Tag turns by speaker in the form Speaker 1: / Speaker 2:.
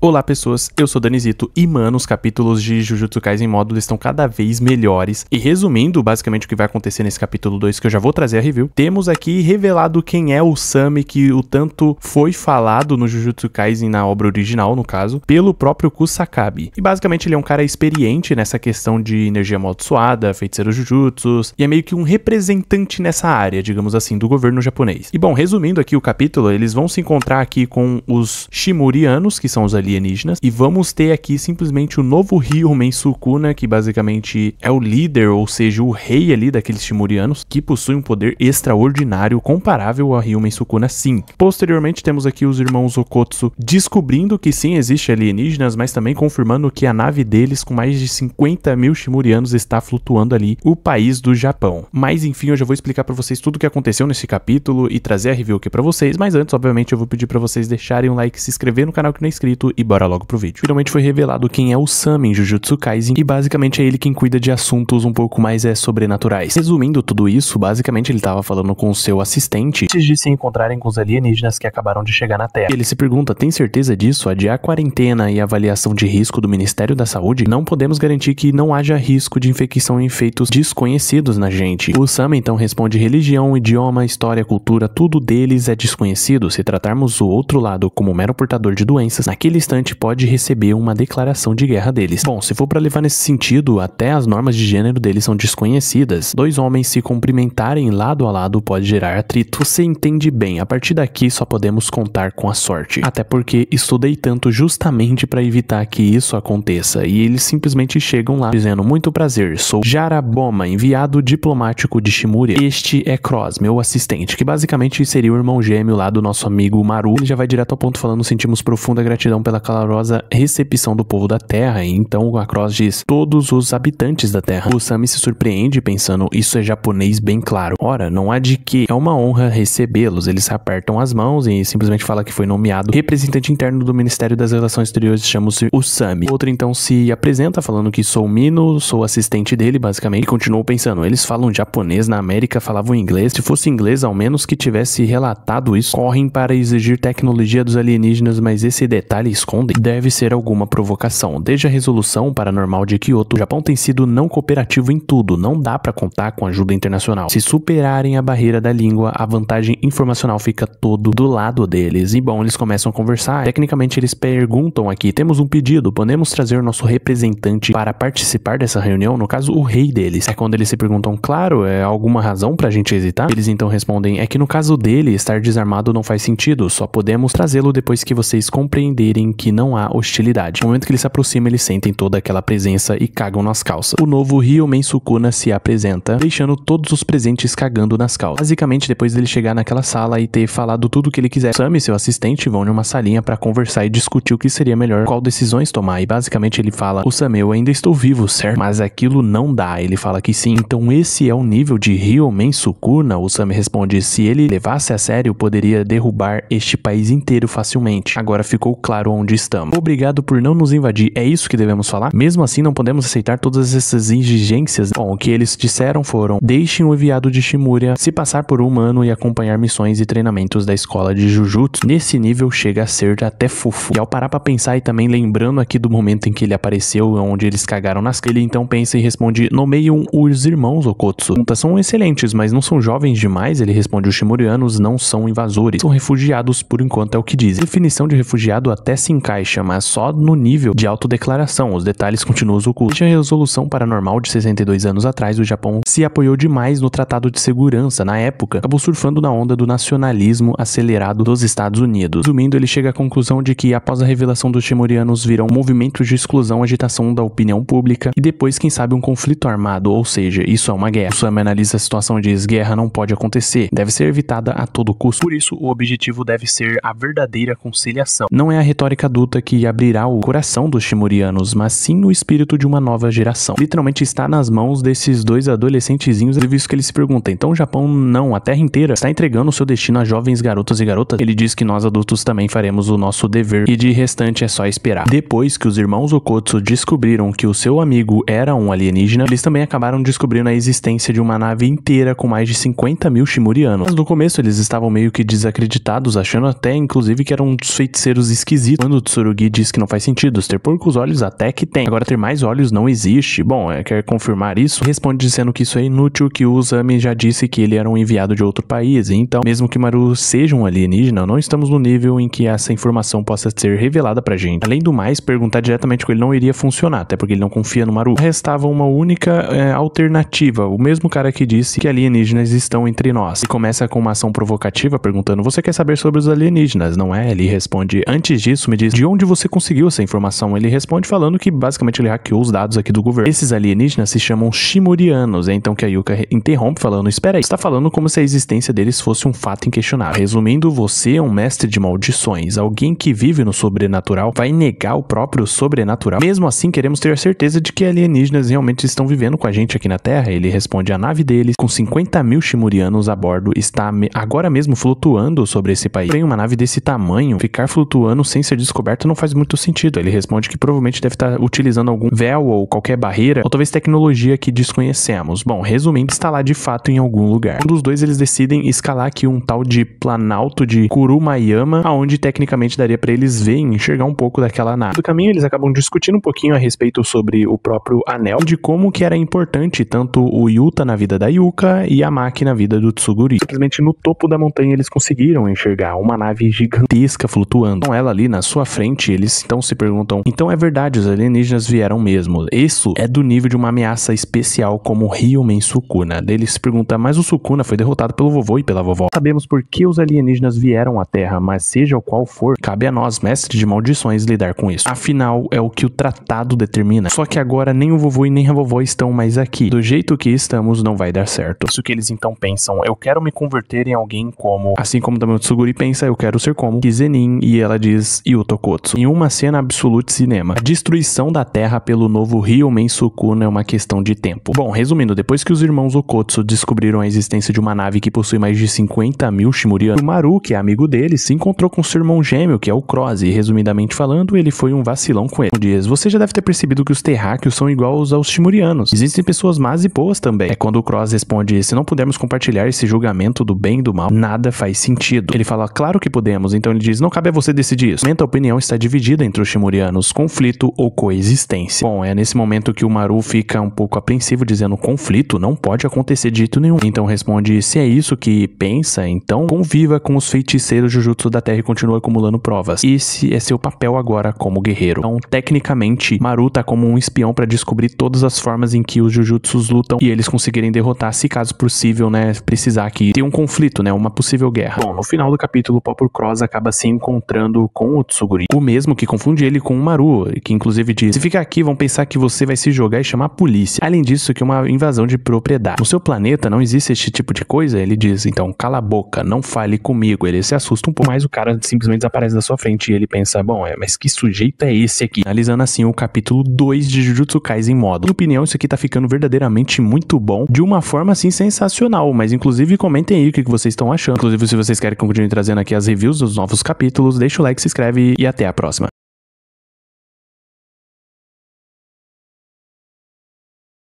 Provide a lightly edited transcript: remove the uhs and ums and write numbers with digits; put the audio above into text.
Speaker 1: Olá pessoas, eu sou Danizito e mano, os capítulos de Jujutsu Kaisen módulo estão cada vez melhores. E resumindo basicamente o que vai acontecer nesse capítulo 2, que eu já vou trazer a review, temos aqui revelado quem é o Sami, que o tanto foi falado no Jujutsu Kaisen na obra original, no caso, pelo próprio Kusakabe. E basicamente ele é um cara experiente nessa questão de energia amaldiçoada, feiticeiro Jujutsus, e é meio que um representante nessa área, digamos assim, do governo japonês. E bom, resumindo aqui o capítulo, eles vão se encontrar aqui com os Shimurianos, que são os alienígenas, e vamos ter aqui simplesmente o novo Ryomen Sukuna, que basicamente é o líder, ou seja, o rei ali daqueles Shimurianos, que possui um poder extraordinário comparável a Ryomen Sukuna, sim. Posteriormente temos aqui os irmãos Okotsu descobrindo que sim, existe alienígenas, mas também confirmando que a nave deles, com mais de 50 mil Shimurianos, está flutuando ali o país do Japão. Mas enfim, eu já vou explicar pra vocês tudo o que aconteceu nesse capítulo e trazer a review aqui pra vocês, mas antes, obviamente, eu vou pedir pra vocês deixarem um like, se inscrever no canal que não é inscrito e bora logo pro vídeo. Finalmente foi revelado quem é o Sami em Jujutsu Kaisen e basicamente é ele quem cuida de assuntos um pouco mais sobrenaturais. Resumindo tudo isso, basicamente ele tava falando com o seu assistente antes de se encontrarem com os alienígenas que acabaram de chegar na Terra. Ele se pergunta, tem certeza disso? Adiar a quarentena e a avaliação de risco do Ministério da Saúde? Não podemos garantir que não haja risco de infecção em feitos desconhecidos na gente. O Sami então responde, religião, idioma, história, cultura, tudo deles é desconhecido. Se tratarmos o outro lado como mero portador de doenças, naquele instante pode receber uma declaração de guerra deles. Bom, se for pra levar nesse sentido, até as normas de gênero deles são desconhecidas. Dois homens se cumprimentarem lado a lado pode gerar atrito. Você entende bem, a partir daqui só podemos contar com a sorte. Até porque estudei tanto justamente pra evitar que isso aconteça. E eles simplesmente chegam lá dizendo, muito prazer, sou Jaraboma, enviado diplomático de Shimuria. Este é Cross, meu assistente, que basicamente seria o irmão gêmeo lá do nosso amigo Maru. Ele já vai direto ao ponto falando, sentimos profunda gratidão pela calorosa recepção do povo da Terra, e então a Cross diz, todos os habitantes da Terra. O Sami se surpreende pensando, isso é japonês bem claro. Ora, não há de que, é uma honra recebê-los. Eles apertam as mãos e simplesmente fala que foi nomeado representante interno do Ministério das Relações Exteriores, chama-se o Sami. O outro então se apresenta falando que sou Mino, sou assistente dele basicamente, e continuou pensando, eles falam japonês, na América falavam inglês, se fosse inglês ao menos que tivesse relatado isso, correm para exigir tecnologia dos alienígenas, mas esse detalhe esconde, deve ser alguma provocação. Desde a resolução paranormal de Kyoto, o Japão tem sido não cooperativo em tudo, não dá pra contar com ajuda internacional. Se superarem a barreira da língua, a vantagem informacional fica todo do lado deles. E bom, eles começam a conversar, tecnicamente eles perguntam aqui, temos um pedido, podemos trazer o nosso representante para participar dessa reunião, no caso o rei deles. É quando eles se perguntam, claro, é alguma razão pra gente hesitar? Eles então respondem, é que no caso dele, estar desarmado não faz sentido, só podemos trazê-lo depois que vocês compreenderem que não há hostilidade. No momento que ele se aproxima, eles sentem toda aquela presença e cagam nas calças. O novo Ryomen Sukuna se apresenta, deixando todos os presentes cagando nas calças. Basicamente, depois dele chegar naquela sala e ter falado tudo o que ele quiser, Sami e seu assistente vão em uma salinha pra conversar e discutir o que seria melhor, qual decisões tomar. E basicamente ele fala, o Sami, eu ainda estou vivo, certo? Mas aquilo não dá. Ele fala que sim. Então esse é o nível de Ryomen Sukuna? O Sami responde, se ele levasse a sério, poderia derrubar este país inteiro facilmente. Agora ficou claro onde estamos. Obrigado por não nos invadir, é isso que devemos falar? Mesmo assim, não podemos aceitar todas essas exigências. Bom, o que eles disseram foram, deixem o enviado de Shimuria se passar por humano e acompanhar missões e treinamentos da escola de Jujutsu. Nesse nível chega a ser até fofo. E ao parar pra pensar e também lembrando aqui do momento em que ele apareceu, onde eles cagaram nas calças, ele então pensa e responde, nomeiam os irmãos Okotsu. São excelentes, mas não são jovens demais? Ele responde, os Shimurianos não são invasores, são refugiados por enquanto, é o que diz. A definição de refugiado até se encaixa, mas só no nível de autodeclaração, os detalhes continuam ocultos. Desde a resolução paranormal de 62 anos atrás, o Japão se apoiou demais no Tratado de Segurança. Na época, acabou surfando na onda do nacionalismo acelerado dos Estados Unidos. Resumindo, ele chega à conclusão de que após a revelação dos Shimurianos virão movimentos de exclusão, agitação da opinião pública e depois, quem sabe, um conflito armado, ou seja, isso é uma guerra. O Sami analisa a situação e diz, guerra não pode acontecer, deve ser evitada a todo custo. Por isso, o objetivo deve ser a verdadeira conciliação. Não é a retórica adulta que abrirá o coração dos Shimurianos, mas sim o espírito de uma nova geração. Literalmente está nas mãos desses dois adolescentezinhos, visto que ele se pergunta, então o Japão não, a Terra inteira, está entregando o seu destino a jovens garotos e garotas? Ele diz que nós adultos também faremos o nosso dever e de restante é só esperar. Depois que os irmãos Okotsu descobriram que o seu amigo era um alienígena, eles também acabaram descobrindo a existência de uma nave inteira com mais de 50 mil Shimurianos. Mas no começo eles estavam meio que desacreditados, achando até inclusive que eram uns feiticeiros esquisitos. explicando, o Tsurugi diz que não faz sentido. Ter poucos olhos até que tem. Agora ter mais olhos não existe. Bom, quer confirmar isso? Responde dizendo que isso é inútil, que o Usami já disse que ele era um enviado de outro país. Então, mesmo que Maru seja um alienígena, não estamos no nível em que essa informação possa ser revelada pra gente. Além do mais, perguntar diretamente com ele não iria funcionar, até porque ele não confia no Maru. Restava uma única alternativa. O mesmo cara que disse que alienígenas estão entre nós. E começa com uma ação provocativa, perguntando: você quer saber sobre os alienígenas, não é? Ele responde: antes disso, me diz de onde você conseguiu essa informação. Ele responde falando que basicamente ele hackeou os dados aqui do governo. Esses alienígenas se chamam Shimurianos. É então que a Yuka interrompe falando: espera aí, você tá falando como se a existência deles fosse um fato inquestionável. Resumindo, você é um mestre de maldições. Alguém que vive no sobrenatural vai negar o próprio sobrenatural? Mesmo assim, queremos ter a certeza de que alienígenas realmente estão vivendo com a gente aqui na Terra. Ele responde: a nave deles, com 50 mil Shimurianos a bordo, está agora mesmo flutuando sobre esse país. Porém, uma nave desse tamanho, ficar flutuando sem ser descoberta não faz muito sentido. Ele responde que provavelmente deve estar utilizando algum véu ou qualquer barreira, ou talvez tecnologia que desconhecemos. Bom, resumindo, está lá de fato em algum lugar. Um dos dois, eles decidem escalar aqui um tal de planalto de Kurumayama, aonde tecnicamente daria pra eles ver e enxergar um pouco daquela nave. No caminho, eles acabam discutindo um pouquinho a respeito sobre o próprio anel, de como que era importante tanto o Yuta na vida da Yuka e a Maki na vida do Tsuguri. Simplesmente no topo da montanha eles conseguiram enxergar uma nave gigantesca flutuando. Com ela ali na sua frente, eles então se perguntam: então é verdade, os alienígenas vieram mesmo. Isso é do nível de uma ameaça especial como Ryumen Sukuna. Daí eles se perguntam: mas o Sukuna foi derrotado pelo vovô e pela vovó. Sabemos por que os alienígenas vieram à Terra, mas seja o qual for, cabe a nós, mestres de maldições, lidar com isso. Afinal, é o que o tratado determina. Só que agora nem o vovô e nem a vovó estão mais aqui. Do jeito que estamos, não vai dar certo. Isso que eles então pensam: eu quero me converter em alguém como, assim como também o Tsuguri pensa, eu quero ser como Kizenin, e ela diz Yutokotsu. Em uma cena absolute cinema, a destruição da Terra pelo novo Ryumen Sukuna é uma questão de tempo. Bom, resumindo, depois que os irmãos Okotsu descobriram a existência de uma nave que possui mais de 50 mil Shimurianos, o Maru, que é amigo dele, se encontrou com seu irmão gêmeo, que é o Cross, e resumidamente falando, ele foi um vacilão com ele. Diz: você já deve ter percebido que os terráqueos são iguais aos Shimurianos. Existem pessoas más e boas também. É quando o Cross responde: se não pudermos compartilhar esse julgamento do bem e do mal, nada faz sentido. Ele fala: claro que podemos. Então ele diz: não cabe a você decidir isso. A opinião está dividida entre os Shimurianos: conflito ou coexistência. Bom, é nesse momento que o Maru fica um pouco apreensivo, dizendo: conflito não pode acontecer de jeito nenhum. Então responde: se é isso que pensa, então conviva com os feiticeiros Jujutsu da Terra e continue acumulando provas. Esse é seu papel agora como guerreiro. Então, tecnicamente, Maru tá como um espião para descobrir todas as formas em que os Jujutsus lutam e eles conseguirem derrotar, se caso possível, né, precisar aqui ter um conflito, né, uma possível guerra. Bom, no final do capítulo, o próprio Cross acaba se encontrando com o Tsuguri, o mesmo que confunde ele com o Maru, que inclusive diz: se ficar aqui, vão pensar que você vai se jogar e chamar a polícia. Além disso, que é uma invasão de propriedade. No seu planeta não existe esse tipo de coisa? Ele diz: então, cala a boca, não fale comigo. Ele se assusta um pouco, mas o cara simplesmente desaparece da sua frente e ele pensa: bom, mas que sujeito é esse aqui? Analisando assim o capítulo 2 de Jujutsu Kaisen Modo. Na minha opinião, isso aqui tá ficando verdadeiramente muito bom, de uma forma assim sensacional, mas inclusive comentem aí o que vocês estão achando. Inclusive, se vocês querem que eu continue trazendo aqui as reviews dos novos capítulos, deixa o like, se inscreve e até a próxima.